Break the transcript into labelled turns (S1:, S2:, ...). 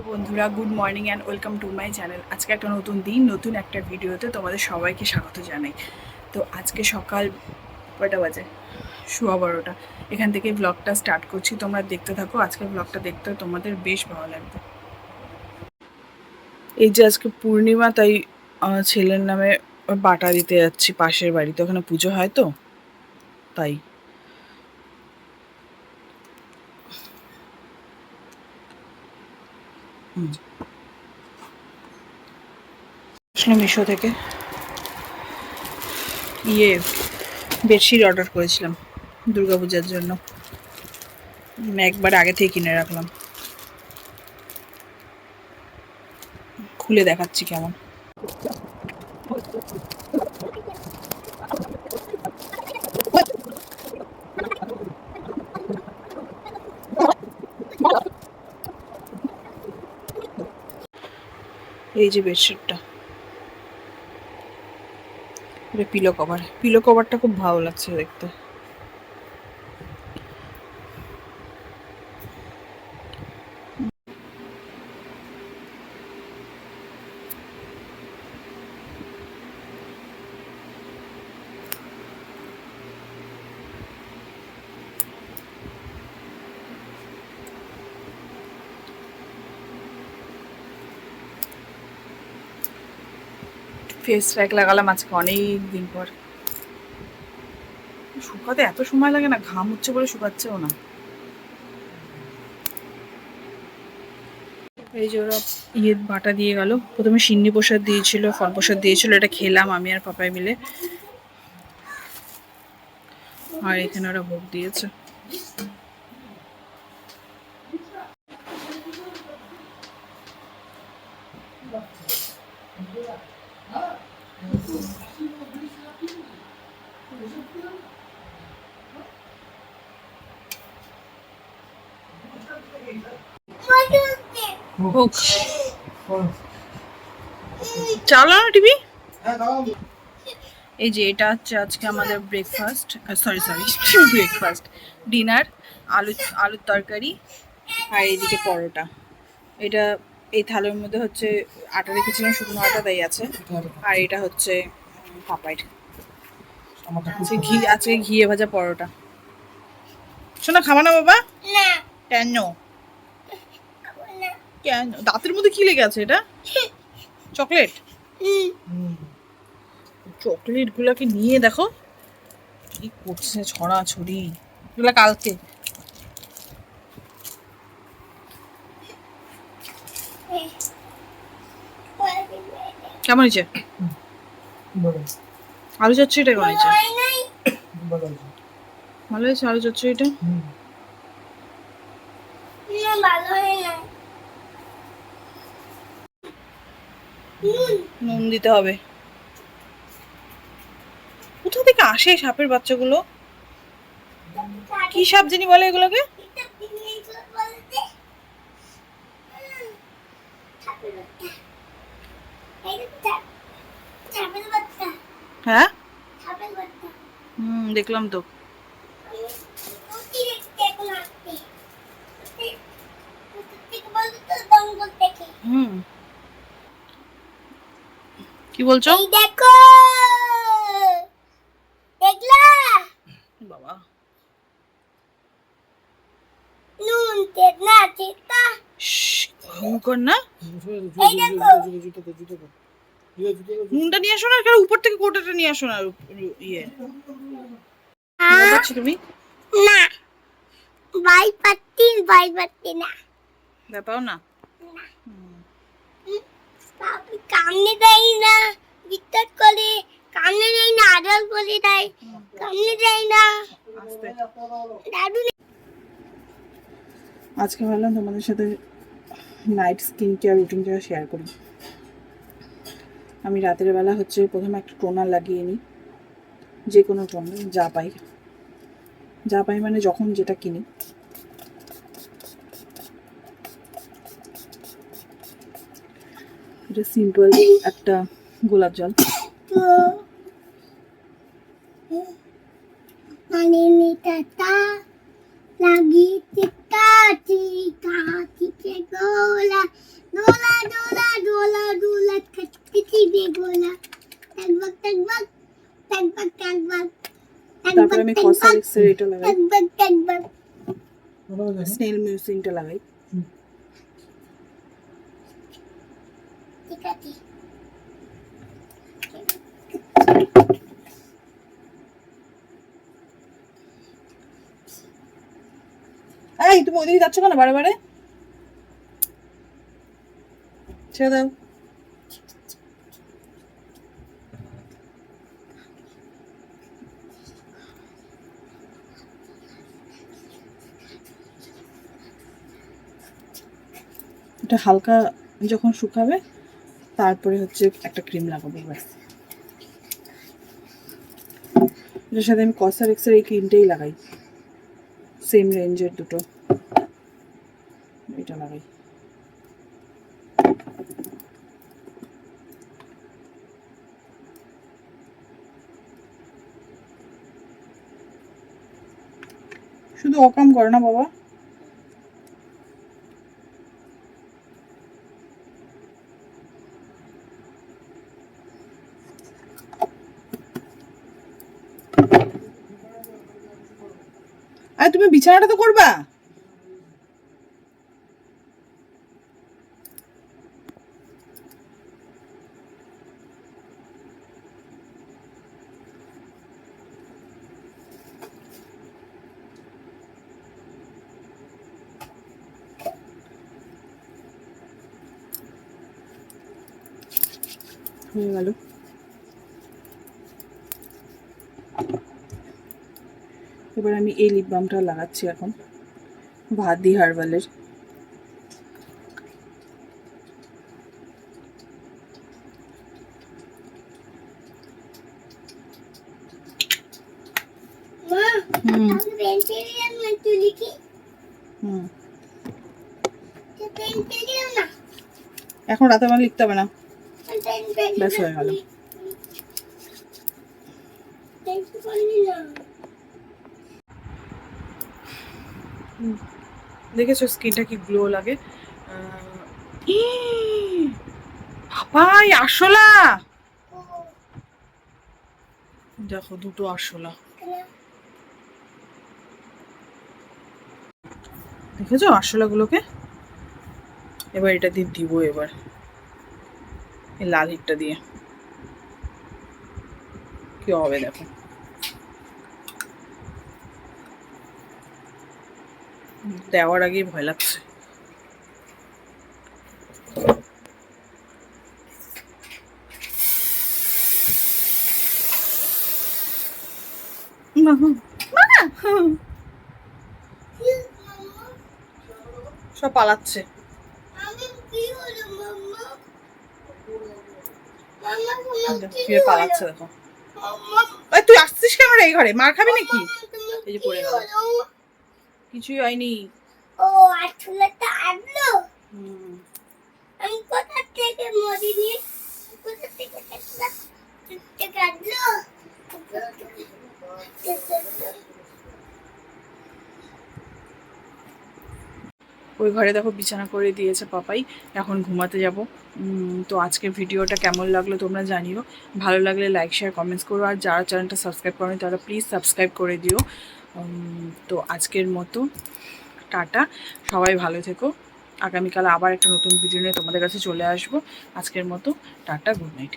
S1: বন্ধুরা, good morning and welcome to my channel. আজকে একটা নতুন দিন, নতুন একটা ভিডিওতে তোমাদের সবাইকে স্বাগত জানাই। তো আজকে সকাল কয়টা বাজে? 12:15। এখান থেকে ব্লগটা স্টার্ট করছি, তোমরা দেখতে থাকো। আজকে ব্লগটা দেখতে তোমাদের বেশ ভালো লাগবে। এই যে আজকে পূর্ণিমা, তাই ছেলের নামে বাটা দিতে যাচ্ছি পাশের বাড়িতে, ওখানে পুজো হয় তো তাই। মিশো থেকে বেডশিট অর্ডার করেছিলাম দুর্গাপূজার জন্য, একবার আগে থেকে কিনে রাখলাম। খুলে দেখাচ্ছি কেমন। এই যে বেডশিটটা, এটা পিলো কভারটা খুব ভালো লাগছে দেখতে। ফেস প্যাক লাগালাম আজকে অনেক দিন পর। শুকাতে এত সময় লাগে না, ঘাম হচ্ছে বলে শুকাচ্ছেও না। এই যে ওরা বাটা দিয়ে গেল। প্রথমে সিন্নি প্রসাদ দিয়েছিল, ফল প্রসাদ দিয়েছিল, এটা খেলাম আমি আর পাপাই মিলে। আর এখানে ওরা ভোগ দিয়েছে। চালা না টিভি। এই যে এটা হচ্ছে আজকে আমাদের ব্রেকফাস্ট, ব্রেকফাস্ট ডিনার। আলুর তরকারি আর এইদিকে পরোটা। এটা এই থালের মধ্যে হচ্ছে আটা রেখেছিলাম, শুকনো আটা তাই আছে। আর এটা হচ্ছে পাপাইট। আছে ঘিয়ে ভাজা পরোটা। শোনা, খাবা না বাবা? কেন কেন? দাঁতের মধ্যে কি লেগে আছে? এটা চকলেট। চকলেট গুলাকে নিয়ে দেখো কি করছে, ছড়াছড়ি। এগুলা কালকে। কেমন হয়েছে আলু চচ্চড়িটা? কেমন হয়েছে? ভালো হয়েছে আলু চচ্চড়িটা। নুন দিতে হবে। কোথা থেকে আসে সাপের বাচ্চাগুলো? কি সাপ জানি বলে এগুলোকে? হ্যাঁ, দেখলাম তো। কি বলছো? দেখো, দেখলা বাবা? নুন তেত না তেতা। ভয়ঙ্কর না? এই দেখো, নুনটা নিয়ে আসো না, কারণ উপর থেকে কোটাটা নিয়ে আসো না। ইয়ে তুমি না বাই পাত্তি না ব্যাপাও না। কামনে দেয় না, বিত্তর করে কামনে দেয় না, আদর করে দেয়, কামনে দেয় না। আজকে ভাবলাম তোমাদের সাথে নাইট স্কিন কেয়ার রুটিনটা শেয়ার করি। আমি রাতের বেলা হচ্ছে প্রথমে একটা টোনার লাগিয়ে নিই, যে কোনো টোনার যা পাই মানে যখন যেটা কিনি। এটা সিম্পল একটা গোলাপ জল। লাগিয়ে
S2: কাঠিতে গোলা দোলা দোলা দোলা দোলা কাঠিতে গোলা টকবক টকবক টকবক টকবক
S1: তারপরে আমি কসমেটিক্সের এটা লাগাই,
S2: টকবক টকবক
S1: স্নেল মিউজিকটা লাগাই।
S2: ঠিক আছে
S1: এই তুমি ওইদিকে যাচ্ছ কেন বারে বারে? ছেড়ে দাও। এটা হালকা যখন শুকাবে তারপরে হচ্ছে একটা ক্রিম লাগাবো। ব্যাস, এটার সাথে আমি কসমেটিক্সের এই ক্রিমটাই লাগাই, সেম রেঞ্জের দুটো, এটা লাগাই। শুধু অকাম করে না বাবা। আরে তুমি বিছানাটা তো করবা। হয়ে গেল। এবার আমি এই লিপ বামটা লাগাচ্ছি এখন, ভাদি হার্বালের। এখন রাতে আমার লিখতে হবে না, ব্যাস হয়ে গেল। দেখেছো স্কিনটা কি গ্লো লাগে। বাবাই আরশোলা, দেখো দুটো আরশোলা, দেখেছো আরশোলাগুলোকে। এবার এটা দিয়ে দিব, এবার এই লাল হিটটা দিয়ে কি হবে দেখো। দেওয়ার আগেই ভয় লাগছে। সব পালাচ্ছে। পালাচ্ছে দেখো। তুই আসছিস কেন এই ঘরে? মার খাবি নাকি? এই যে পড়ে গেল, কিছুই হয়নি।
S2: ও আঠুলাটা আনলো। আমি কোথা থেকে মরিনি, কোথা থেকে থেকে আনলো।
S1: ওই ঘরে দেখো বিছানা করে দিয়েছে পাপাই, এখন ঘুমাতে যাব। তো আজকের ভিডিওটা কেমন লাগলো তোমরা জানিও। ভালো লাগলে লাইক শেয়ার কমেন্টস করো, আর যারা চ্যানেলটা সাবস্ক্রাইব করেনি তারা প্লিজ সাবস্ক্রাইব করে দিও। তো আজকের মতো টাটা, সবাই ভালো থেকো। আগামীকাল আবার একটা নতুন ভিডিও নিয়ে তোমাদের কাছে চলে আসবো। আজকের মতো টাটা, গুড নাইট।